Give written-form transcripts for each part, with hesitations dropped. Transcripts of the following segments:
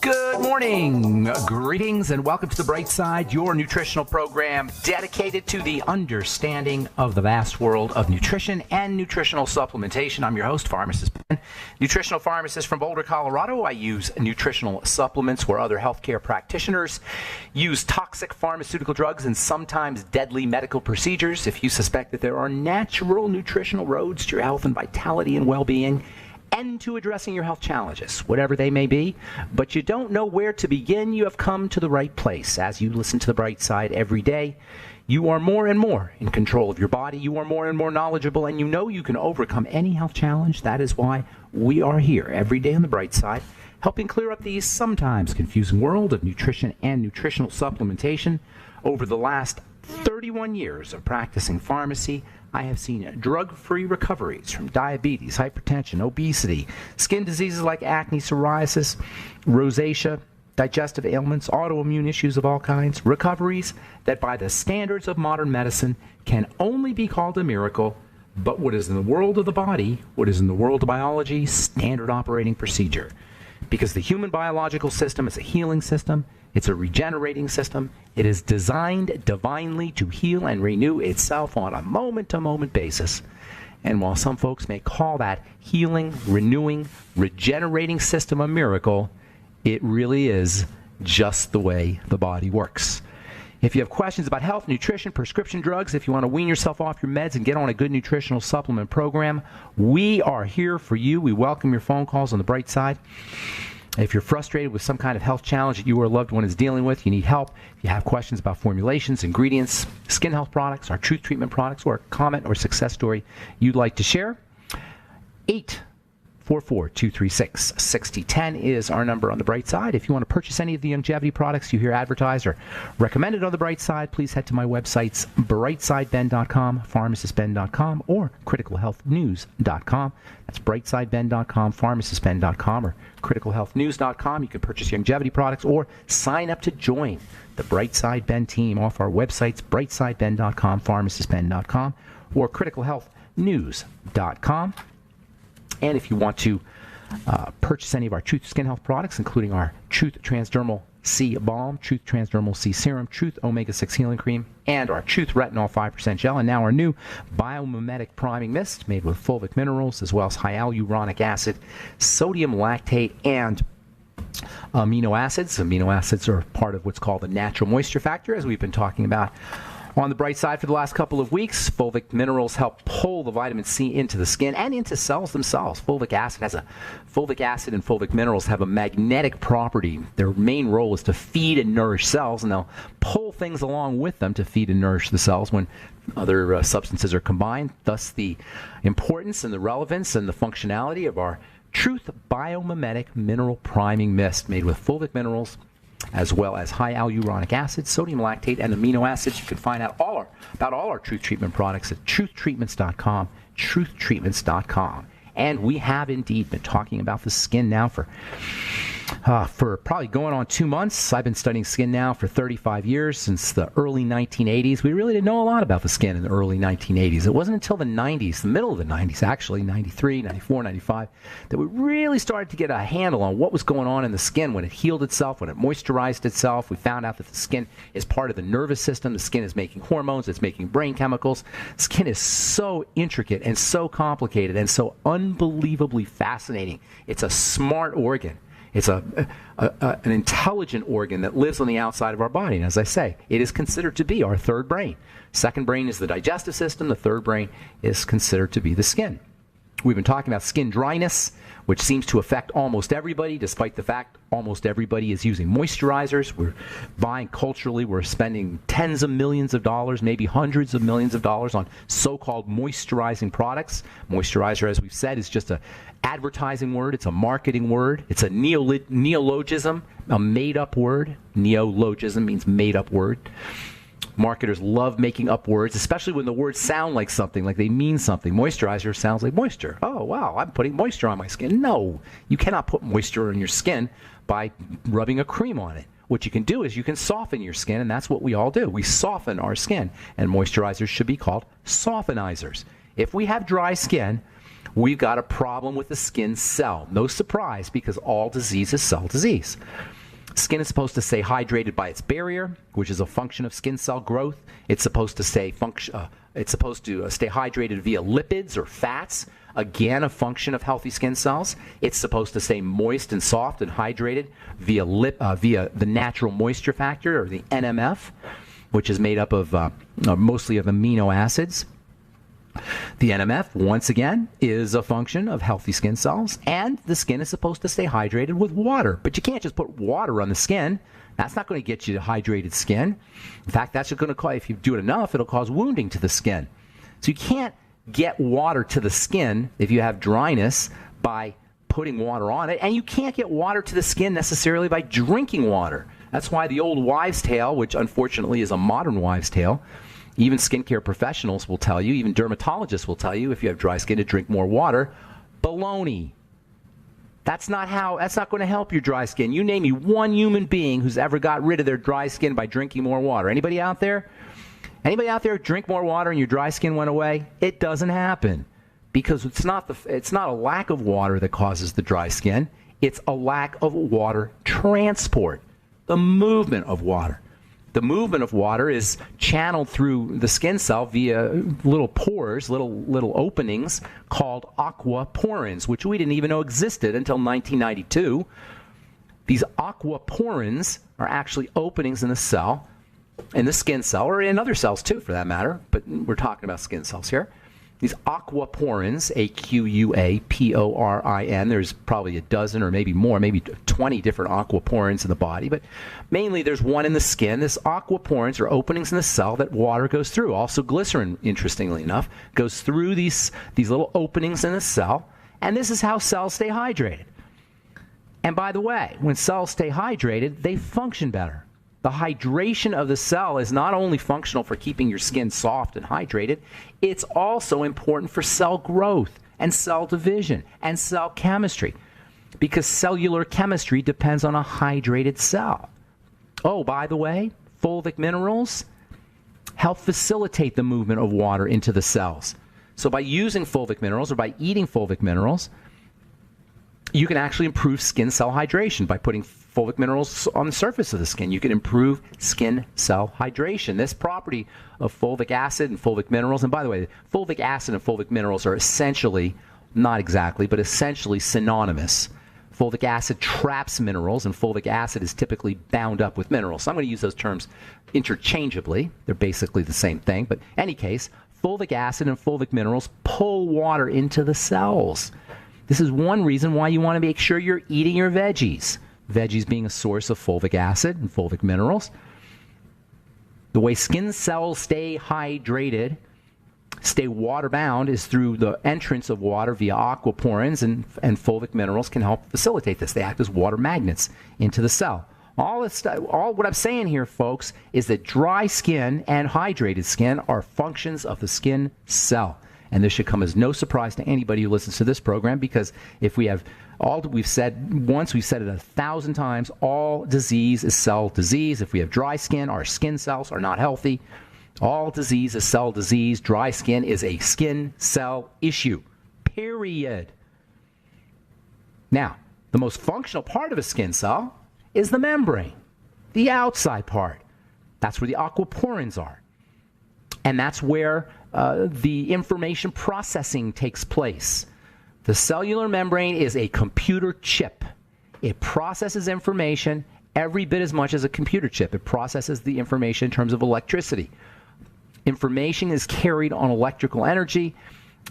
Good morning, greetings, and welcome to The Bright Side, your nutritional program dedicated to the understanding of the vast world of nutrition and nutritional supplementation. I'm your host, Pharmacist Ben, nutritional pharmacist from Boulder, Colorado. I use nutritional supplements where other healthcare practitioners use toxic pharmaceutical drugs and sometimes deadly medical procedures. If you suspect that there are natural nutritional roads to your health and vitality and well-being, and to addressing your health challenges, whatever they may be, but you don't know where to begin, you have come to the right place. As you listen to The Bright Side every day, you are more and more in control of your body, you are more and more knowledgeable, and you know you can overcome any health challenge. That is why we are here every day on The Bright Side, helping clear up the sometimes confusing world of nutrition and nutritional supplementation. Over the last 31 years of practicing pharmacy, I have seen drug-free recoveries from diabetes, hypertension, obesity, skin diseases like acne, psoriasis, rosacea, digestive ailments, autoimmune issues of all kinds, recoveries that by the standards of modern medicine can only be called a miracle, but what is in the world of the body, what is in the world of biology, standard operating procedure. Because the human biological system is a healing system, it's a regenerating system. It is designed divinely to heal and renew itself on a moment-to-moment basis. And while some folks may call that healing, renewing, regenerating system a miracle, it really is just the way the body works. If you have questions about health, nutrition, prescription drugs, if you want to wean yourself off your meds and get on a good nutritional supplement program, we are here for you. We welcome your phone calls on The Bright Side. If you're frustrated with some kind of health challenge that you or a loved one is dealing with, you need help, if you have questions about formulations, ingredients, skin health products, our truth treatment products, or a comment or success story you'd like to share, 844-236-6010 is our number on The Bright Side. If you want to purchase any of the longevity products you hear advertised or recommended on The Bright Side, please head to my websites, brightsideben.com, pharmacistben.com, or criticalhealthnews.com. That's brightsideben.com, pharmacistben.com, or criticalhealthnews.com. You can purchase longevity products or sign up to join the Bright Side Ben team off our websites, brightsideben.com, pharmacistben.com, or criticalhealthnews.com. And if you want to purchase any of our Truth Skin Health products, including our Truth Transdermal C Balm, Truth Transdermal C Serum, Truth Omega-6 Healing Cream, and our Truth Retinol 5% Gel, and now our new Biomimetic Priming Mist made with fulvic minerals, as well as hyaluronic acid, sodium lactate, and amino acids. Amino acids are part of what's called the natural moisture factor, as we've been talking about on The Bright Side for the last couple of weeks. Fulvic minerals help pull the vitamin C into the skin and into cells themselves. Fulvic acid and fulvic minerals have a magnetic property. Their main role is to feed and nourish cells, and they'll pull things along with them to feed and nourish the cells when other substances are combined. Thus, the importance and the relevance and the functionality of our Truth Biomimetic Mineral Priming Mist made with fulvic minerals, as well as hyaluronic acid, sodium lactate, and amino acids. You can find out about all our Truth Treatment products at truthtreatments.com, truthtreatments.com. And we have indeed been talking about the skin now for probably going on 2 months. I've been studying skin now for 35 years, since the early 1980s. We really didn't know a lot about the skin in the early 1980s. It wasn't until the 90s, the middle of the 90s actually, 93, 94, 95, that we really started to get a handle on what was going on in the skin when it healed itself, when it moisturized itself. We found out that the skin is part of the nervous system. The skin is making hormones. It's making brain chemicals. Skin is so intricate and so complicated and so unbelievably fascinating. It's a smart organ. It's an intelligent organ that lives on the outside of our body. And as I say, it is considered to be our third brain. Second brain is the digestive system. The third brain is considered to be the skin. We've been talking about skin dryness, which seems to affect almost everybody, despite the fact almost everybody is using moisturizers. We're buying culturally, we're spending tens of millions of dollars, maybe hundreds of millions of dollars on so-called moisturizing products. Moisturizer, as we've said, is just an advertising word. It's a marketing word. It's a neologism, a made-up word. Neologism means made-up word. Marketers love making up words, especially when the words sound like something, like they mean something. Moisturizer sounds like moisture. Oh, wow, I'm putting moisture on my skin. No, you cannot put moisture on your skin by rubbing a cream on it. What you can do is you can soften your skin, and that's what we all do. We soften our skin, and moisturizers should be called softenizers. If we have dry skin, we've got a problem with the skin cell. No surprise, because all disease is cell disease. Skin is supposed to stay hydrated by its barrier, which is a function of skin cell growth. It's supposed to stay hydrated via lipids or fats, again a function of healthy skin cells. It's supposed to stay moist and soft and hydrated via the natural moisture factor, or the NMF, which is made up of mostly of amino acids. The NMF, once again, is a function of healthy skin cells, and the skin is supposed to stay hydrated with water. But you can't just put water on the skin. That's not going to get you hydrated skin. In fact, that's going to cause, if you do it enough, it'll cause wounding to the skin. So you can't get water to the skin if you have dryness by putting water on it, and you can't get water to the skin necessarily by drinking water. That's why the old wives' tale, which unfortunately is a modern wives' tale, even skincare professionals will tell you, even dermatologists will tell you, if you have dry skin, to drink more water. Baloney. That's not going to help your dry skin. You name me one human being who's ever got rid of their dry skin by drinking more water. Anybody out there? Anybody out there drink more water and your dry skin went away? It doesn't happen, because it's not a lack of water that causes the dry skin. It's a lack of water transport, the movement of water. The movement of water is channeled through the skin cell via little pores, little openings called aquaporins, which we didn't even know existed until 1992. These aquaporins are actually openings in the cell, in the skin cell, or in other cells too, for that matter, but we're talking about skin cells here. These aquaporins, A-Q-U-A-P-O-R-I-N, there's probably a dozen or maybe more, maybe 20 different aquaporins in the body, but mainly there's one in the skin. This aquaporins are openings in the cell that water goes through. Also glycerin, interestingly enough, goes through these little openings in the cell, and this is how cells stay hydrated. And by the way, when cells stay hydrated, they function better. The hydration of the cell is not only functional for keeping your skin soft and hydrated, it's also important for cell growth and cell division and cell chemistry, because cellular chemistry depends on a hydrated cell. Oh, by the way, fulvic minerals help facilitate the movement of water into the cells. So by using fulvic minerals or by eating fulvic minerals, you can actually improve skin cell hydration by putting fulvic minerals on the surface of the skin. You can improve skin cell hydration. This property of fulvic acid and fulvic minerals, and by the way, fulvic acid and fulvic minerals are essentially, not exactly, but essentially synonymous. Fulvic acid traps minerals, and fulvic acid is typically bound up with minerals. So I'm going to use those terms interchangeably. They're basically the same thing. But in any case, fulvic acid and fulvic minerals pull water into the cells. This is one reason why you want to make sure you're eating your veggies. Veggies being a source of fulvic acid and fulvic minerals. The way skin cells stay hydrated, stay water-bound, is through the entrance of water via aquaporins, and fulvic minerals can help facilitate this. They act as water magnets into the cell. All what I'm saying here, folks, is that dry skin and hydrated skin are functions of the skin cell. And this should come as no surprise to anybody who listens to this program, because if we have all we've said once, we've said it 1,000 times, all disease is cell disease. If we have dry skin, our skin cells are not healthy. All disease is cell disease. Dry skin is a skin cell issue, period. Now, the most functional part of a skin cell is the membrane, the outside part. That's where the aquaporins are. And that's where the information processing takes place. The cellular membrane is a computer chip. It processes information every bit as much as a computer chip. It processes the information in terms of electricity. Information is carried on electrical energy,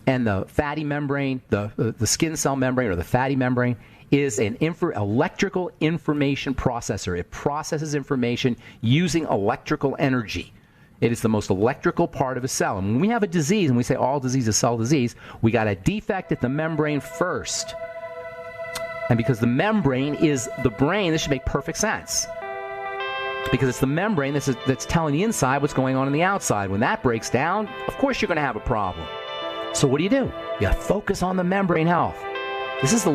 and the fatty membrane, the skin cell membrane or the fatty membrane, is an electrical information processor. It processes information using electrical energy. It is the most electrical part of a cell. And when we have a disease, and we say all disease is cell disease, we got a defect at the membrane first. And because the membrane is the brain, this should make perfect sense. Because it's the membrane that's telling the inside what's going on the outside. When that breaks down, of course you're going to have a problem. So what do? You focus on the membrane health. This is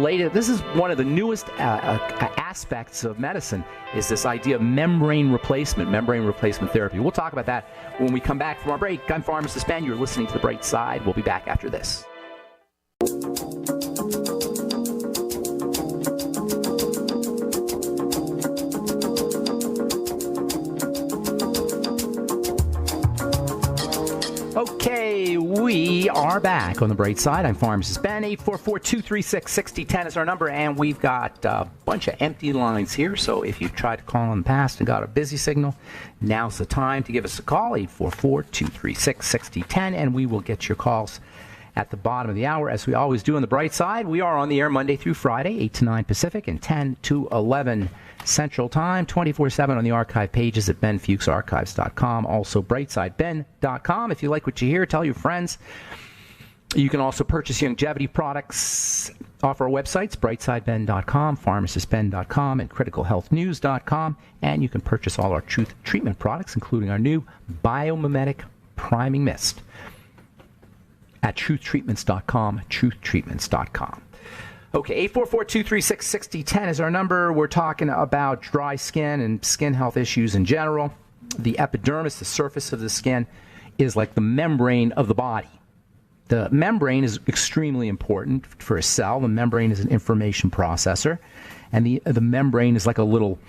one of the newest aspects of medicine, is this idea of membrane replacement therapy. We'll talk about that when we come back from our break. I'm Pharmacist Ben. You're listening to The Bright Side. We'll be back after this. are back on the bright side. I'm Pharmacist Ben. 844-236-6010 is our number, and we've got a bunch of empty lines here. So if you've tried to call in the past and got a busy signal, now's the time to give us a call, 844-236-6010, and we will get your calls at the bottom of the hour, as we always do on the bright side. We are on the air Monday through Friday, 8 to 9 Pacific and 10 to 11 Central Time, 24/7 on the archive pages at benfuchsarchives.com, also brightsideben.com. If you like what you hear, tell your friends. You can also purchase longevity products off our websites, brightsideben.com, pharmacistben.com, and criticalhealthnews.com. And you can purchase all our Truth treatment products, including our new Biomimetic Priming Mist, at truthtreatments.com, truthtreatments.com. Okay, 844-236-6010 is our number. We're talking about dry skin and skin health issues in general. The epidermis, the surface of the skin, is like the membrane of the body. The membrane is extremely important for a cell. The membrane is an information processor, and the membrane is like a little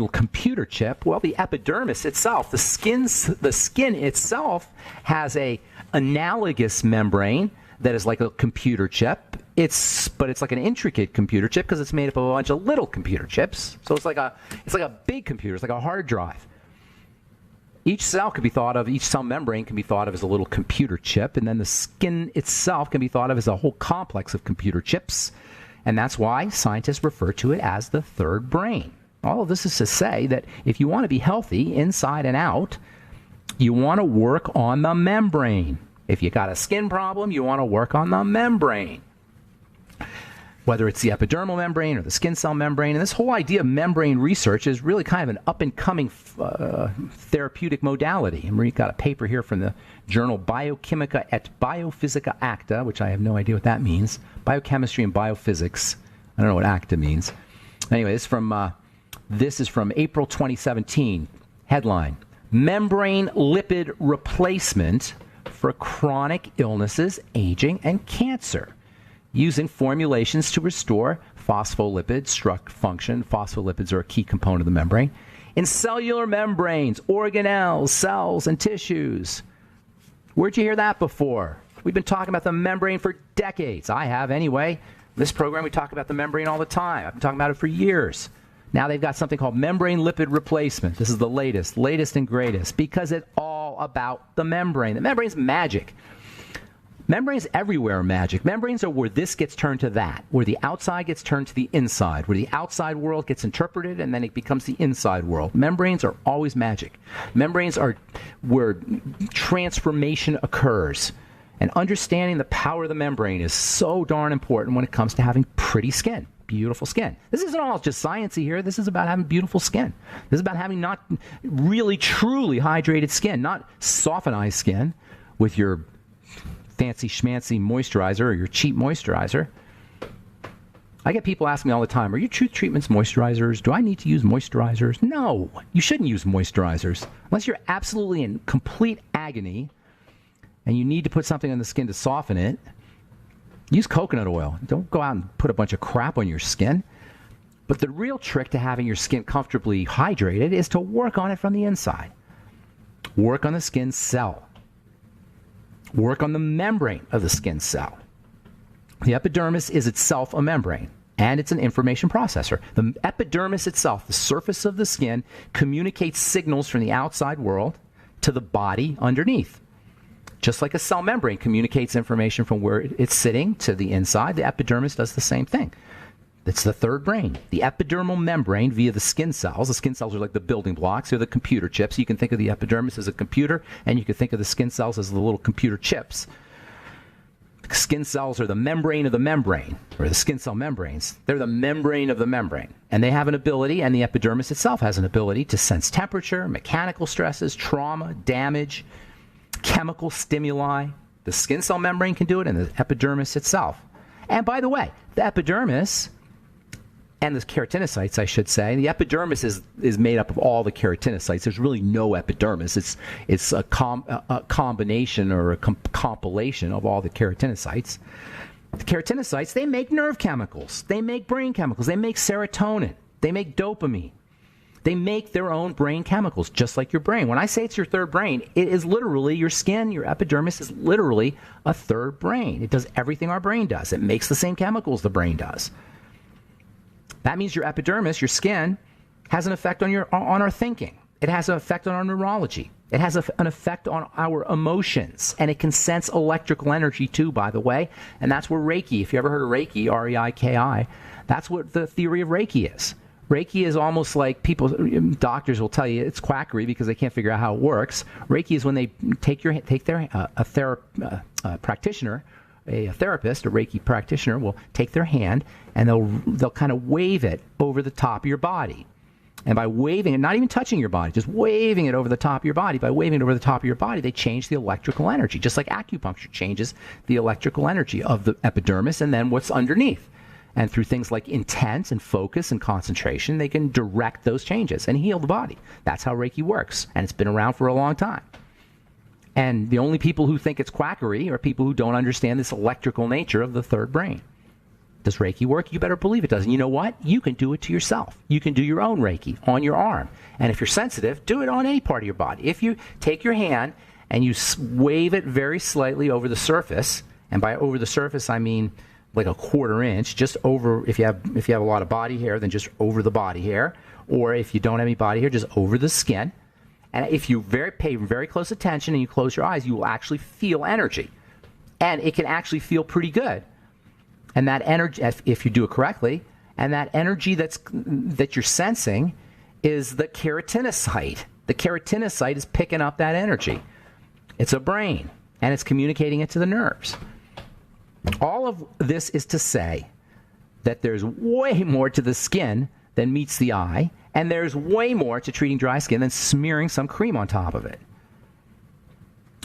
computer chip. Well, the epidermis itself, the skin itself, has a analogous membrane that is like a computer chip. But it's like an intricate computer chip because it's made up of a bunch of little computer chips. So it's like a big computer. It's like a hard drive. Each cell membrane can be thought of as a little computer chip, and then the skin itself can be thought of as a whole complex of computer chips. And that's why scientists refer to it as the third brain. All of this is to say that if you want to be healthy inside and out, you want to work on the membrane. If you got a skin problem, you want to work on the membrane. Whether it's the epidermal membrane or the skin cell membrane. And this whole idea of membrane research is really kind of an up-and-coming therapeutic modality. And we've got a paper here from the journal Biochimica et Biophysica Acta, which I have no idea what that means. Biochemistry and Biophysics. I don't know what ACTA means. Anyway, this is from April 2017. Headline: Membrane lipid replacement for chronic illnesses, aging, and cancer, using formulations to restore phospholipid struct function. Phospholipids are a key component of the membrane in cellular membranes, organelles, cells, and tissues. Where'd you hear that before? We've been talking about the membrane for decades. I have anyway. In this program, we talk about the membrane all the time. I've been talking about it for years. Now they've got something called membrane lipid replacement. This is the latest and greatest, because it's all about the membrane. The membrane's magic. Membranes everywhere are magic. Membranes are where this gets turned to that, where the outside gets turned to the inside, where the outside world gets interpreted and then it becomes the inside world. Membranes are always magic. Membranes are where transformation occurs. And understanding the power of the membrane is so darn important when it comes to having pretty skin, beautiful skin. This isn't all just sciencey here. This is about having beautiful skin. This is about having not really, truly hydrated skin, not softenized skin with your fancy schmancy moisturizer or your cheap moisturizer. I get people asking me all the time, are your Truth Treatments moisturizers? Do I need to use moisturizers? No, you shouldn't use moisturizers unless you're absolutely in complete agony and you need to put something on the skin to soften it. Use coconut oil. Don't go out and put a bunch of crap on your skin. But the real trick to having your skin comfortably hydrated is to work on it from the inside. Work on the skin cell. Work on the membrane of the skin cell. The epidermis is itself a membrane, and it's an information processor. The epidermis itself, the surface of the skin, communicates signals from the outside world to the body underneath. Just like a cell membrane communicates information from where it's sitting to the inside, the epidermis does the same thing. It's the third brain. The epidermal membrane via the skin cells. The skin cells are like the building blocks. They're the computer chips. You can think of the epidermis as a computer, and you can think of the skin cells as the little computer chips. Skin cells are the membrane of the membrane, or the skin cell membranes. They're the membrane of the membrane. And they have an ability, and the epidermis itself has an ability to sense temperature, mechanical stresses, trauma, damage, chemical stimuli. The skin cell membrane can do it, and the epidermis itself. And by the way, the epidermis and the keratinocytes, I should say, the epidermis is made up of all the keratinocytes. There's really no epidermis. It's a combination or a compilation of all the keratinocytes. The keratinocytes, they make nerve chemicals. They make brain chemicals. They make serotonin. They make dopamine. They make their own brain chemicals, just like your brain. When I say it's your third brain, it is literally your skin, your epidermis is literally a third brain. It does everything our brain does. It makes the same chemicals the brain does. That means your epidermis, your skin, has an effect on our thinking. It has an effect on our neurology. It has an effect on our emotions, and it can sense electrical energy too, by the way. And that's where Reiki, if you ever heard of Reiki, R-E-I-K-I, that's what the theory of Reiki is. Reiki is almost like doctors will tell you it's quackery because they can't figure out how it works. Reiki is when they take a practitioner, a therapist, a Reiki practitioner will take their hand and they'll kind of wave it over the top of your body. And by waving it, not even touching your body, just waving it over the top of your body, by waving it over the top of your body, they change the electrical energy, just like acupuncture changes the electrical energy of the epidermis and then what's underneath. And through things like intent and focus and concentration, they can direct those changes and heal the body. That's how Reiki works, and it's been around for a long time. And the only people who think it's quackery are people who don't understand this electrical nature of the third brain. Does Reiki work? You better believe it does. And you know what? You can do it to yourself. You can do your own Reiki on your arm. And if you're sensitive, do it on any part of your body. If you take your hand and you wave it very slightly over the surface, and by over the surface I mean like a quarter inch, just over, if you have a lot of body hair, then just over the body hair, or if you don't have any body hair, just over the skin. And if you pay very close attention and you close your eyes, you will actually feel energy. And it can actually feel pretty good. And that energy, if you do it correctly, and that energy that you're sensing is the keratinocyte. The keratinocyte is picking up that energy. It's a brain, and it's communicating it to the nerves. All of this is to say that there's way more to the skin than meets the eye, and there's way more to treating dry skin than smearing some cream on top of it.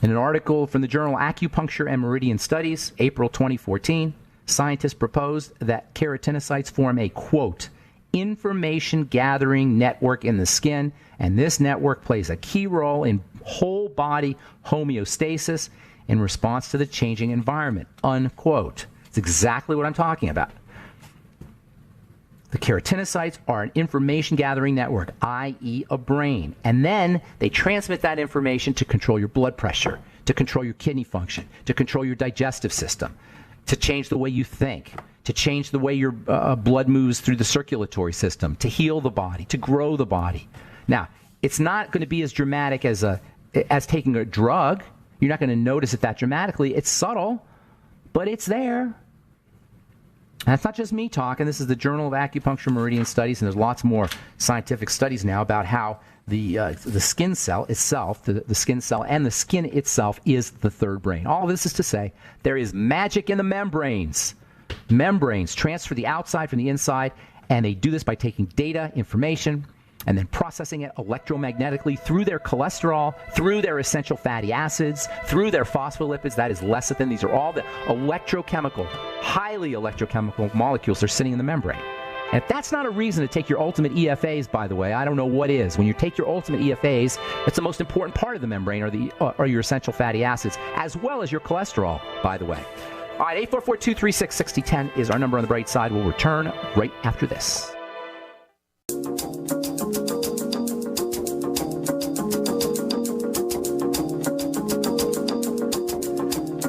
In an article from the journal Acupuncture and Meridian Studies, April 2014, scientists proposed that keratinocytes form a, quote, information gathering network in the skin, and this network plays a key role in whole body homeostasis in response to the changing environment, unquote. It's exactly what I'm talking about. The keratinocytes are an information gathering network, i.e. a brain. And then they transmit that information to control your blood pressure, to control your kidney function, to control your digestive system, to change the way you think, to change the way your blood moves through the circulatory system, to heal the body, to grow the body. Now, it's not going to be as dramatic as taking a drug. You're not going to notice it that dramatically. It's subtle, but it's there. And that's not just me talking. This is the Journal of Acupuncture Meridian Studies, and there's lots more scientific studies now about how the skin cell itself, the skin cell and the skin itself is the third brain. All this is to say there is magic in the membranes. Membranes transfer the outside from the inside, and they do this by taking data, information, and then processing it electromagnetically through their cholesterol, through their essential fatty acids, through their phospholipids, that is lecithin. These are all the highly electrochemical molecules that are sitting in the membrane. And if that's not a reason to take your ultimate EFAs, by the way, I don't know what is. When you take your ultimate EFAs, it's the most important part of the membrane are your essential fatty acids, as well as your cholesterol, by the way. All right, 844-236-6010 is our number on the bright side. We'll return right after this.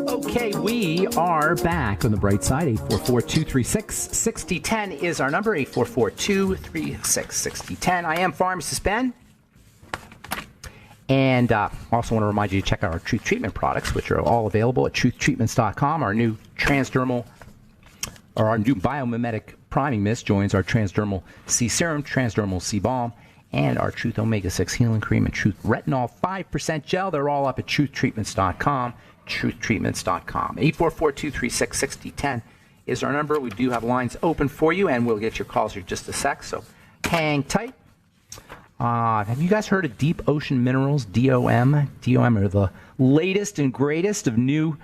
Okay, we are back on the bright side. 844-236-6010 is our number. 844-236-6010. I am Pharmacist Ben. And also want to remind you to check out our Truth Treatment products, which are all available at truthtreatments.com. Our new biomimetic priming mist joins our transdermal C serum, transdermal C balm, and our Truth Omega-6 healing cream and Truth Retinol 5% gel. They're all up at truthtreatments.com. truthtreatments.com. 844-236-6010 is our number. We do have lines open for you, and we'll get your calls here in just a sec, so hang tight. Have you guys heard of Deep Ocean Minerals, DOM? DOM are the latest and greatest of new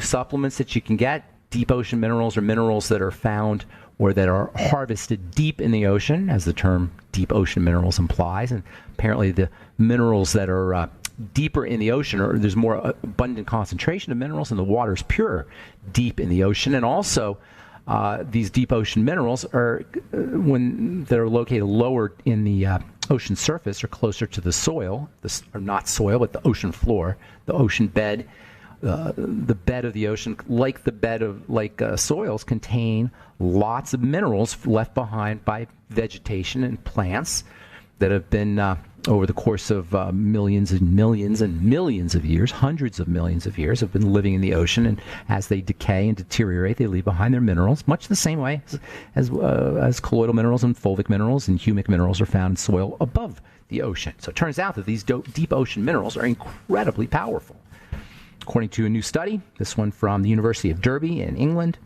supplements that you can get. Deep Ocean Minerals are minerals that are found or that are harvested deep in the ocean, as the term Deep Ocean Minerals implies. And apparently the minerals that are deeper in the ocean, or there's more abundant concentration of minerals, and the water's pure deep in the ocean. And also these deep ocean minerals are, when they're located lower in the ocean surface or closer to the soil, or not soil, but the ocean floor, the ocean bed, the bed of the ocean, like the bed of soils, contain lots of minerals left behind by vegetation and plants that have been over the course of millions and millions and millions of years, hundreds of millions of years, have been living in the ocean. And as they decay and deteriorate, they leave behind their minerals, much the same way as colloidal minerals and fulvic minerals and humic minerals are found in soil above the ocean. So it turns out that these deep ocean minerals are incredibly powerful. According to a new study, this one from the University of Derby in England,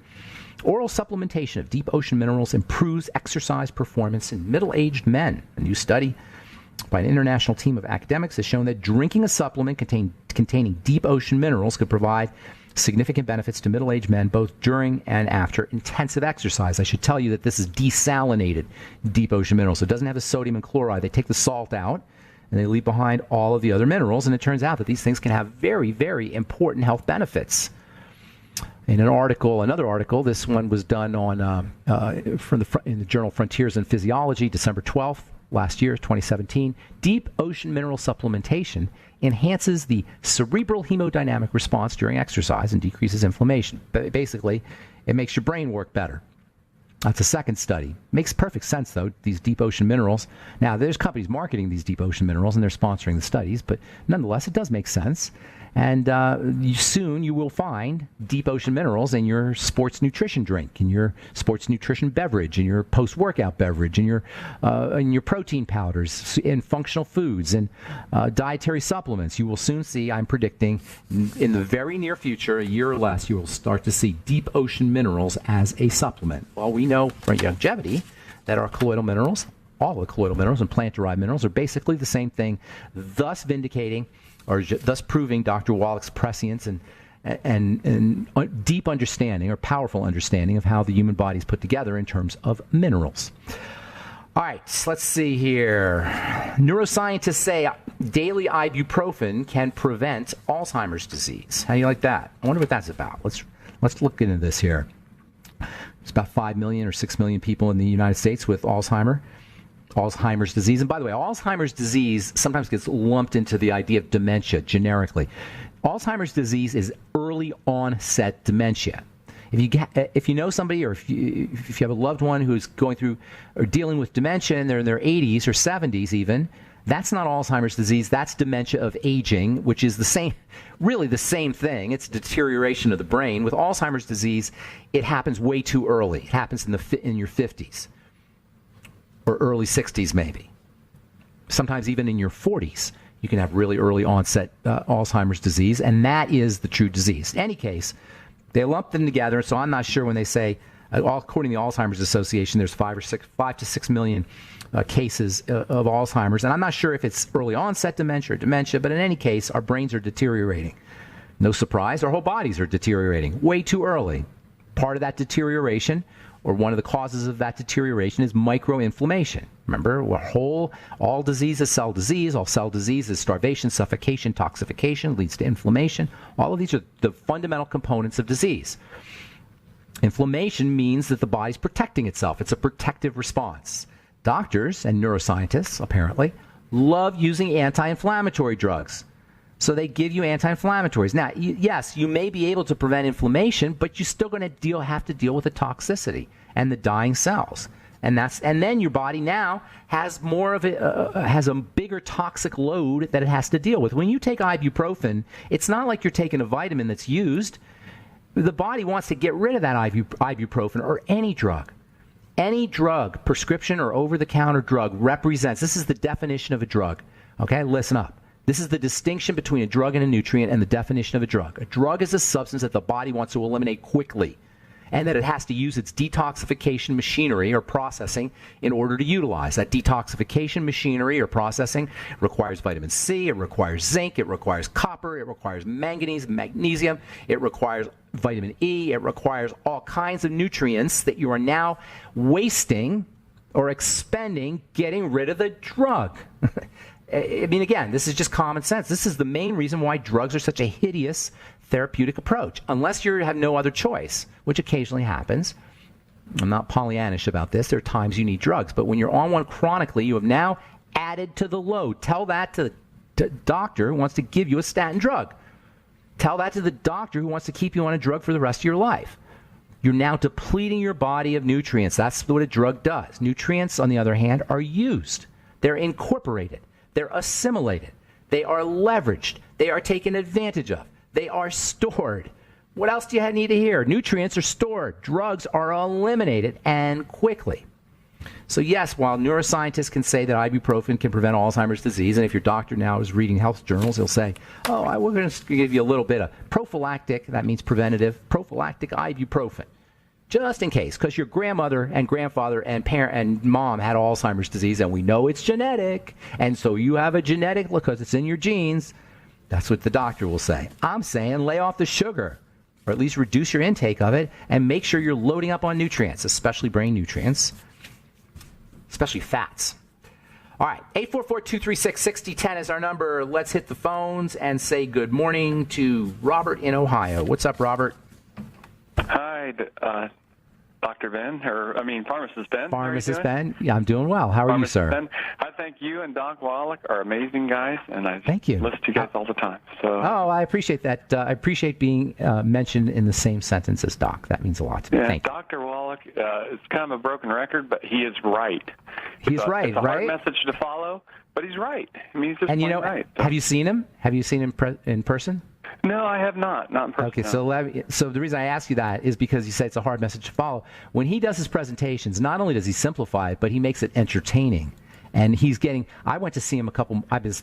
oral supplementation of deep ocean minerals improves exercise performance in middle-aged men. A new study by an international team of academics has shown that drinking a supplement containing deep ocean minerals could provide significant benefits to middle-aged men both during and after intensive exercise. I should tell you that this is desalinated deep ocean minerals. So it doesn't have the sodium and chloride. They take the salt out, and they leave behind all of the other minerals, and it turns out that these things can have very, very important health benefits. In another article, this one was done on in the journal Frontiers in Physiology, December 12th, last year, 2017. Deep ocean mineral supplementation enhances the cerebral hemodynamic response during exercise and decreases inflammation. Basically, it makes your brain work better. That's a second study. Makes perfect sense, though, these deep ocean minerals. Now, there's companies marketing these deep ocean minerals, and they're sponsoring the studies, but nonetheless, it does make sense. And soon you will find deep ocean minerals in your sports nutrition drink, in your sports nutrition beverage, in your post-workout beverage, in your protein powders, in functional foods, and dietary supplements. You will soon see, I'm predicting, in the very near future, a year or less, you will start to see deep ocean minerals as a supplement. Well, we know from longevity that our colloidal minerals, all the colloidal minerals and plant-derived minerals, are basically the same thing, thus vindicating or thus proving Dr. Wallach's prescience and deep understanding or powerful understanding of how the human body is put together in terms of minerals. All right, let's see here. Neuroscientists say daily ibuprofen can prevent Alzheimer's disease. How do you like that? I wonder what that's about. Let's look into this here. It's about 5 million or 6 million people in the United States with Alzheimer's disease. And by the way, Alzheimer's disease sometimes gets lumped into the idea of dementia generically. Alzheimer's disease is early onset dementia. If you know somebody, or if you have a loved one who's going through or dealing with dementia and they're in their 80s or 70s even, that's not Alzheimer's disease. That's dementia of aging, which is really the same thing. It's deterioration of the brain. With Alzheimer's disease, it happens way too early. It happens in your 50s. Or early 60s maybe. Sometimes even in your 40s, you can have really early onset Alzheimer's disease, and that is the true disease. In any case, they lump them together, so I'm not sure when they say, according to the Alzheimer's Association, there's 5 to 6 million cases of Alzheimer's, and I'm not sure if it's early onset dementia or dementia, but in any case, our brains are deteriorating. No surprise, our whole bodies are deteriorating way too early. Part of that deterioration, or one of the causes of that deterioration, is microinflammation. Remember, all disease is cell disease. All cell disease is starvation, suffocation, toxification, leads to inflammation. All of these are the fundamental components of disease. Inflammation means that the body's protecting itself. It's a protective response. Doctors and neuroscientists, apparently, love using anti-inflammatory drugs. So they give you anti-inflammatories. Now, yes, you may be able to prevent inflammation, but you're still going to have to deal with the toxicity and the dying cells. And then your body now has has a bigger toxic load that it has to deal with. When you take ibuprofen, it's not like you're taking a vitamin that's used. The body wants to get rid of that ibuprofen or any drug. Any drug, prescription or over-the-counter drug, represents, this is the definition of a drug. Okay, listen up. This is the distinction between a drug and a nutrient and the definition of a drug. A drug is a substance that the body wants to eliminate quickly and that it has to use its detoxification machinery or processing in order to utilize. That detoxification machinery or processing requires vitamin C, it requires zinc, it requires copper, it requires manganese, magnesium, it requires vitamin E, it requires all kinds of nutrients that you are now wasting or expending getting rid of the drug. I mean, again, this is just common sense. This is the main reason why drugs are such a hideous therapeutic approach. Unless you have no other choice, which occasionally happens, I'm not Pollyannish about this. There are times you need drugs. But when you're on one chronically, you have now added to the load. Tell that to the doctor who wants to give you a statin drug. Tell that to the doctor who wants to keep you on a drug for the rest of your life. You're now depleting your body of nutrients. That's what a drug does. Nutrients, on the other hand, are used. They're incorporated. They're assimilated. They are leveraged. They are taken advantage of. They are stored. What else do you need to hear? Nutrients are stored. Drugs are eliminated, and quickly. So yes, while neuroscientists can say that ibuprofen can prevent Alzheimer's disease, and if your doctor now is reading health journals, he'll say, we're going to give you a little bit of prophylactic, that means preventative, prophylactic ibuprofen, just in case, because your grandmother and grandfather and parent and mom had Alzheimer's disease, and we know it's genetic, and so you have a genetic, because it's in your genes. That's what the doctor will say. I'm saying lay off the sugar, or at least reduce your intake of it, and make sure you're loading up on nutrients, especially brain nutrients, especially fats. All right, 844-236-6010 is our number. Let's hit the phones and say good morning to Robert in Ohio. What's up, Robert? Hi, Dr. Ben, Pharmacist Ben. Pharmacist Ben? Yeah, I'm doing well. How are you, sir? Ben, I think you and Doc Wallach are amazing guys, and I Thank you. listen to you guys all the time. So. I appreciate that. I appreciate being mentioned in the same sentence as Doc. That means a lot to me. Yeah, Thank you. Dr. Wallach is kind of a broken record, but he is right. He's right, it's a right? hard message to follow, but he's right. I mean, he's just and right. Have you seen him? Have you seen him in person? No, I have not. Not in person. Okay, no. so the reason I ask you that is because you say it's a hard message to follow. When he does his presentations, not only does he simplify it, but he makes it entertaining. And I went to see him I've been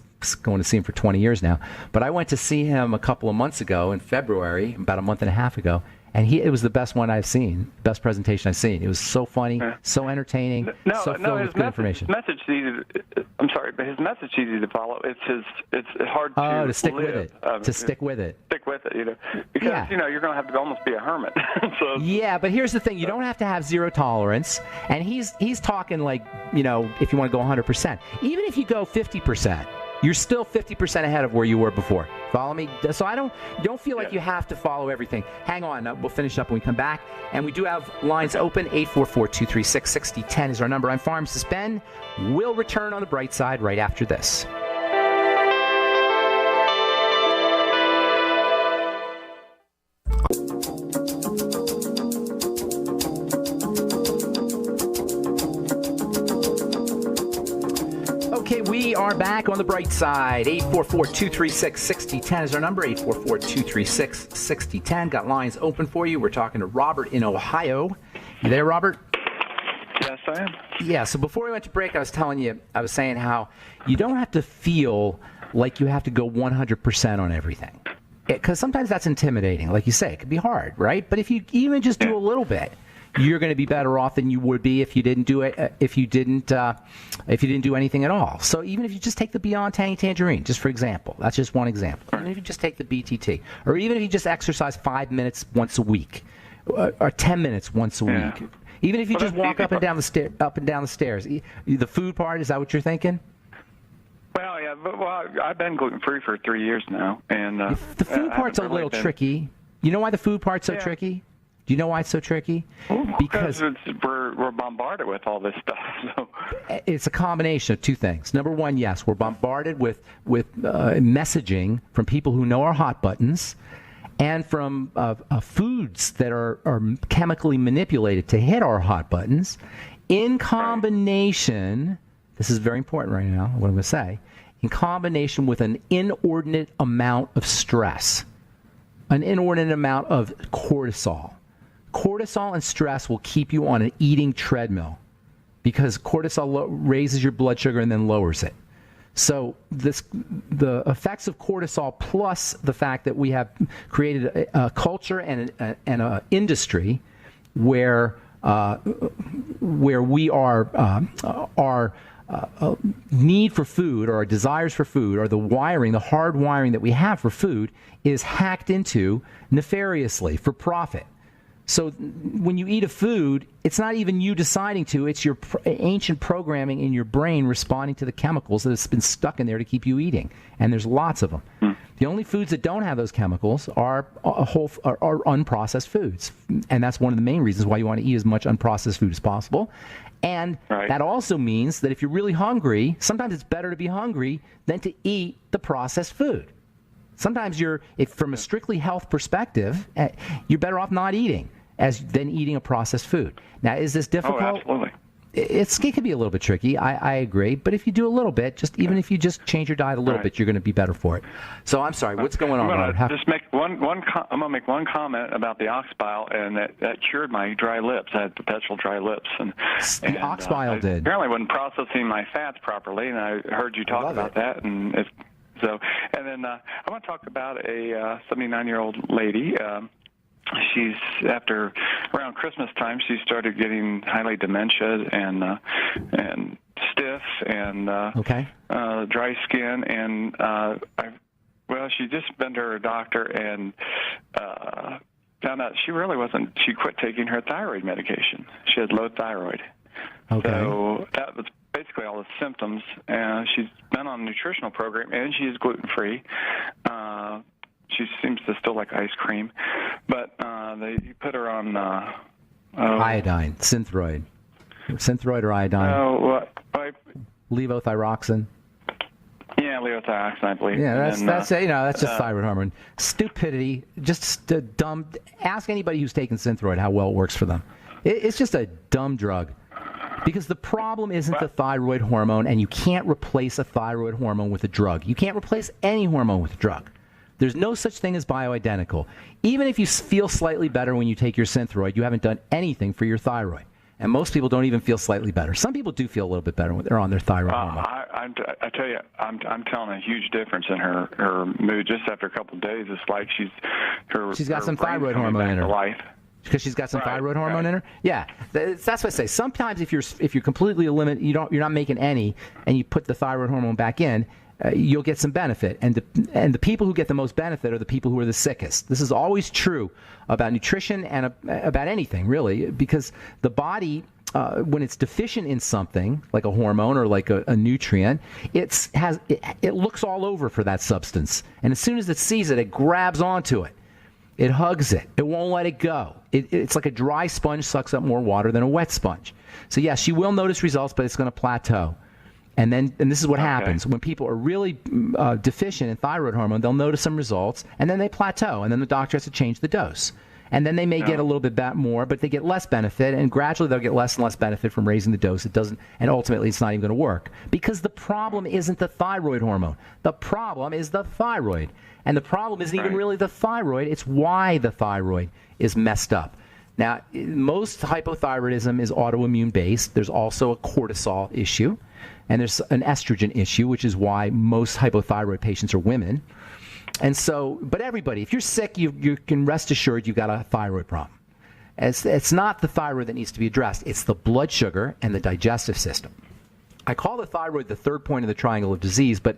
going to see him for 20 years now, but I went to see him a couple of months ago in February, about a month and a half ago, and it was the best one I've seen, best presentation I've seen. It was so funny, so entertaining, so filled with good information. I'm sorry, but his message is easy to follow. It's hard to stick live. with it. To stick with it. Stick with it, because you're going to have to almost be a hermit. So. Yeah, but here's the thing: you don't have to have zero tolerance, and he's talking like if you want to go 100%, even if you go 50%. You're still 50% ahead of where you were before. Follow me? So I don't feel like you have to follow everything. Hang on. We'll finish up when we come back. And we do have lines open. 844-236-6010 is our number. I'm Pharmacist Ben. We'll return on the bright side right after this. Okay, we are back on the bright side. 844-236-6010 is our number. 844-236-6010. Got lines open for you. We're talking to Robert in Ohio. You there, Robert? Yes, I am. Yeah, so before we went to break, I was saying how you don't have to feel like you have to go 100% on everything. Because sometimes that's intimidating. Like you say, it can be hard, right? But if you even just do a little bit, you're going to be better off than you would be if you didn't do it. If you didn't do anything at all. So even if you just take the Beyond Tangerine, just for example, that's just one example. Even if you just take the BTT, or even if you just exercise 5 minutes once a week, or 10 minutes once a week. Even if you just walk up and down the stairs. The food part, is that what you're thinking? Well, yeah. I've been gluten-free for 3 years now, and the food part's a little tricky. You know why the food part's so tricky? Do you know why it's so tricky? Because we're bombarded with all this stuff. So. It's a combination of two things. Number one, yes, we're bombarded with messaging from people who know our hot buttons, and from foods that are chemically manipulated to hit our hot buttons. In combination, this is very important right now, what I'm going to say, in combination with an inordinate amount of stress, an inordinate amount of cortisol. Cortisol and stress will keep you on an eating treadmill because cortisol raises your blood sugar and then lowers it. So the effects of cortisol plus the fact that we have created a culture and an industry where we our need for food or our desires for food or the hard wiring that we have for food is hacked into nefariously for profit. So when you eat a food, it's not even you deciding to. It's your ancient programming in your brain responding to the chemicals that has been stuck in there to keep you eating. And there's lots of them. The only foods that don't have those chemicals are unprocessed foods. And that's one of the main reasons why you want to eat as much unprocessed food as possible. And that also means that if you're really hungry, sometimes it's better to be hungry than to eat the processed food. Sometimes from a strictly health perspective, you're better off not eating than eating a processed food. Now, is this difficult? Oh, absolutely. It can be a little bit tricky. I agree. But if you do a little bit, even if you just change your diet a little bit, you're going to be better for it. So I'm sorry. What's going on? I'm going to just make I'm going to make one comment about the ox bile, and that cured my dry lips. I had perpetual dry lips, and ox bile did. Apparently, wasn't processing my fats properly, and I heard you talk about that, and then I want to talk about a 79-year-old lady. She's around Christmas time, she started getting highly dementia and stiff and dry skin, and she just been to her doctor and found out she really wasn't. She quit taking her thyroid medication. She had low thyroid. Okay. So that was basically all the symptoms. She's been on a nutritional program, and she is gluten-free. She seems to still like ice cream, but they put her on iodine, Synthroid or iodine. Levothyroxine. Yeah, levothyroxine, I believe. Yeah, that's just thyroid hormone. Stupidity. Just dumb. Ask anybody who's taken Synthroid how well it works for them. It's just a dumb drug. Because the problem isn't the thyroid hormone, and you can't replace a thyroid hormone with a drug. You can't replace any hormone with a drug. There's no such thing as bioidentical. Even if you feel slightly better when you take your Synthroid, you haven't done anything for your thyroid. And most people don't even feel slightly better. Some people do feel a little bit better when they're on their thyroid hormone. I tell you, I'm telling a huge difference in her mood just after a couple of days. It's like she's got some thyroid hormone in her. Life. Because she's got some thyroid hormone in her. Yeah, that's what I say. Sometimes if you're completely eliminated, you're not making any, and you put the thyroid hormone back in, you'll get some benefit. And the people who get the most benefit are the people who are the sickest. This is always true about nutrition and about anything, really, because the body, when it's deficient in something, like a hormone or like a nutrient, it looks all over for that substance. And as soon as it sees it, it grabs onto it. It hugs it. It won't let it go. It's like a dry sponge sucks up more water than a wet sponge. So, yes, she will notice results, but it's going to plateau. And this is what happens. When people are really deficient in thyroid hormone, they'll notice some results, and then they plateau, and then the doctor has to change the dose. And then they may get a little bit more, but they get less benefit, and gradually they'll get less and less benefit from raising the dose. It doesn't, and ultimately it's not even going to work. Because the problem isn't the thyroid hormone. The problem is the thyroid. And the problem isn't even really the thyroid. It's why the thyroid is messed up. Now, most hypothyroidism is autoimmune based. There's also a cortisol issue, and there's an estrogen issue, which is why most hypothyroid patients are women. And so, but everybody, if you're sick, you can rest assured you've got a thyroid problem. It's not the thyroid that needs to be addressed. It's the blood sugar and the digestive system. I call the thyroid the third point of the triangle of disease, but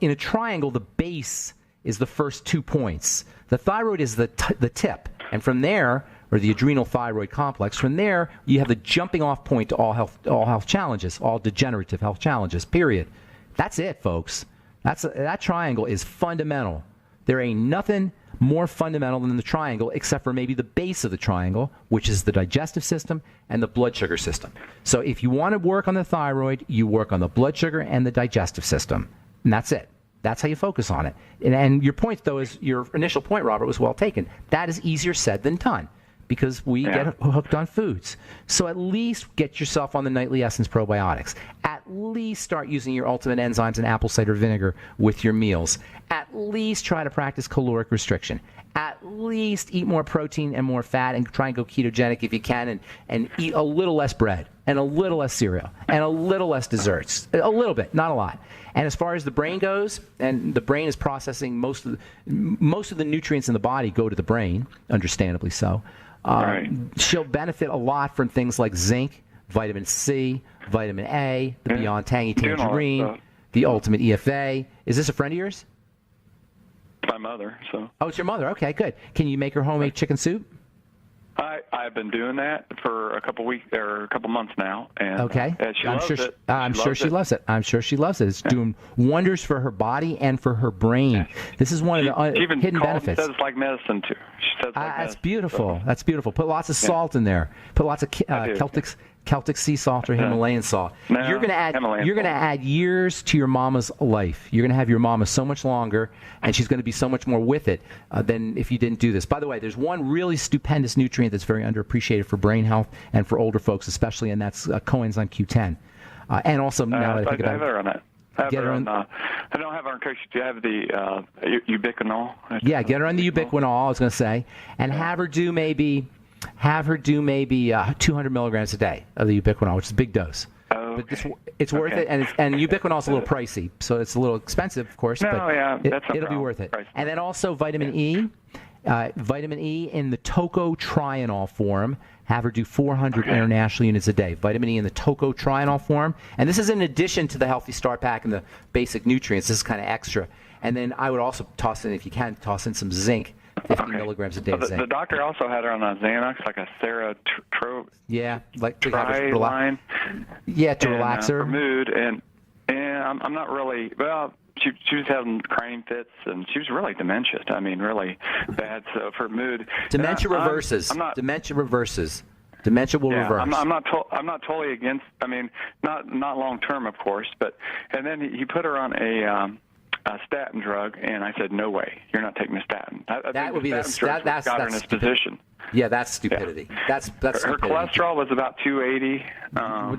in a triangle, the base is the first 2 points. The thyroid is the tip, and from there, or the adrenal thyroid complex, from there you have the jumping off point to all health challenges, all degenerative health challenges, period. That's it, folks. That triangle is fundamental. There ain't nothing more fundamental than the triangle except for maybe the base of the triangle, which is the digestive system and the blood sugar system. So if you want to work on the thyroid, you work on the blood sugar and the digestive system, and that's it. That's how you focus on it. And your point, though, is your initial point, Robert, was well taken. That is easier said than done because we get hooked on foods. So at least get yourself on the Nightly Essence probiotics. At least start using your ultimate enzymes and apple cider vinegar with your meals. At least try to practice caloric restriction. At least eat more protein and more fat and try and go ketogenic if you can and eat a little less bread and a little less cereal and a little less desserts. A little bit, not a lot. And as far as the brain goes, and the brain is processing most of the nutrients in the body go to the brain, understandably so. She'll benefit a lot from things like zinc, vitamin C, vitamin A, the Beyond Tangy Tangerine, the Ultimate EFA. Is this a friend of yours? My mother. So. Oh, it's your mother. Okay, good. Can you make her homemade chicken soup? I've been doing that for a couple weeks or a couple months now, and okay, she loves it. I'm sure she loves it. I'm sure she loves it. It's doing wonders for her body and for her brain. Yeah. This is one of the hidden benefits. She says it's like medicine too. She says like that's beautiful. So. That's beautiful. Put lots of salt in there. Put lots of Celtic sea salt or Himalayan salt. No, you're going to add years to your mama's life. You're going to have your mama so much longer, and she's going to be so much more with it than if you didn't do this. By the way, there's one really stupendous nutrient that's very underappreciated for brain health and for older folks especially, and that's coenzyme Q10. And also, now that I think about it. I have her on it. I don't have her on coach. Do you have the ubiquinol? Yeah, get her on the ubiquinol, I was going to say. And have her do maybe 200 milligrams a day of the ubiquinol, which is a big dose. Oh, okay. But it's worth it, and ubiquinol is a little pricey, so it's a little expensive, of course. It'll be worth it. And then also vitamin E. Vitamin E in the tocotrienol form. Have her do 400 international units a day. Vitamin E in the tocotrienol form. And this is in addition to the Healthy Start Pack and the basic nutrients. This is kind of extra. And then I would also toss in, if you can, some zinc. 50 milligrams a day of zinc. The doctor also had her on a Xanax, like a Triline. Yeah, to relax her. For mood, and I'm not really, well, she was having crying fits, and she was really dementious. I mean, really bad. So for mood, dementia reverses. Dementia reverses. Dementia will reverse. I'm not totally against. I mean, not long term, of course, but and then he put her on a statin drug, and I said, no way, you're not taking a statin. That would be that's got her in this position. Yeah, that's stupidity. Yeah. That's her cholesterol was about 280.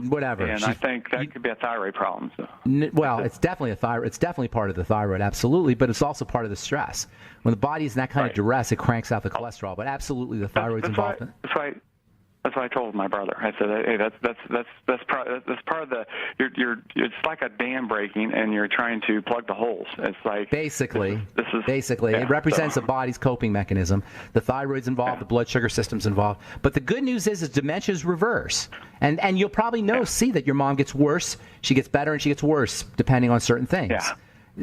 Whatever. And I think that could be a thyroid problem. So. Well, it's definitely a thyroid. It's definitely part of the thyroid, absolutely, but it's also part of the stress. When the body's in that kind of duress, it cranks out the cholesterol. But absolutely, the thyroid's involved. That's what I told my brother. I said, "Hey, that's part of the. It's like a dam breaking, and you're trying to plug the holes. It's like basically, it represents the body's coping mechanism. The thyroid's involved, the blood sugar system's involved. But the good news is dementia's reverse, and you'll probably see that your mom gets worse, she gets better, and she gets worse depending on certain things. Yeah.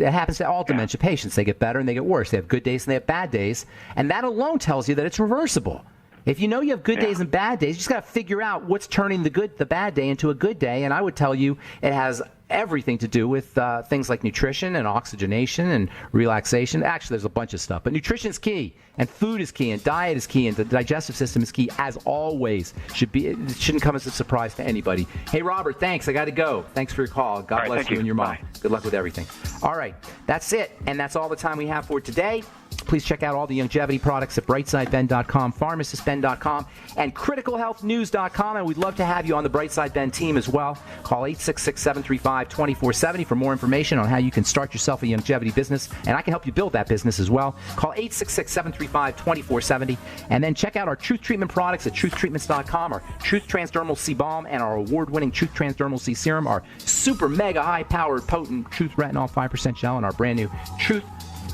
It happens to all dementia patients. They get better and they get worse. They have good days and they have bad days, and that alone tells you that it's reversible. If you know you have good days and bad days, you just got to figure out what's turning the bad day into a good day. And I would tell you it has everything to do with things like nutrition and oxygenation and relaxation. Actually, there's a bunch of stuff. But nutrition is key, and food is key, and diet is key, and the digestive system is key, as always. It shouldn't come as a surprise to anybody. Hey, Robert, thanks. I got to go. Thanks for your call. God bless you and your mom. Bye. Good luck with everything. All right. That's it. And that's all the time we have for today. Please check out all the longevity products at brightsideben.com, pharmacistben.com, and criticalhealthnews.com. And we'd love to have you on the Brightside Ben team as well. Call 866-735-2470 for more information on how you can start yourself a longevity business. And I can help you build that business as well. Call 866-735-2470. And then check out our Truth Treatment products at truthtreatments.com, our Truth Transdermal C Balm, and our award-winning Truth Transdermal C Serum, our super mega high-powered potent Truth Retinol 5% gel, and our brand new Truth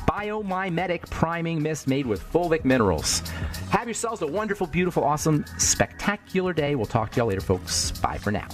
Biomimetic Priming Mist made with fulvic minerals. Have yourselves a wonderful, beautiful, awesome, spectacular day. We'll talk to y'all later, folks. Bye for now.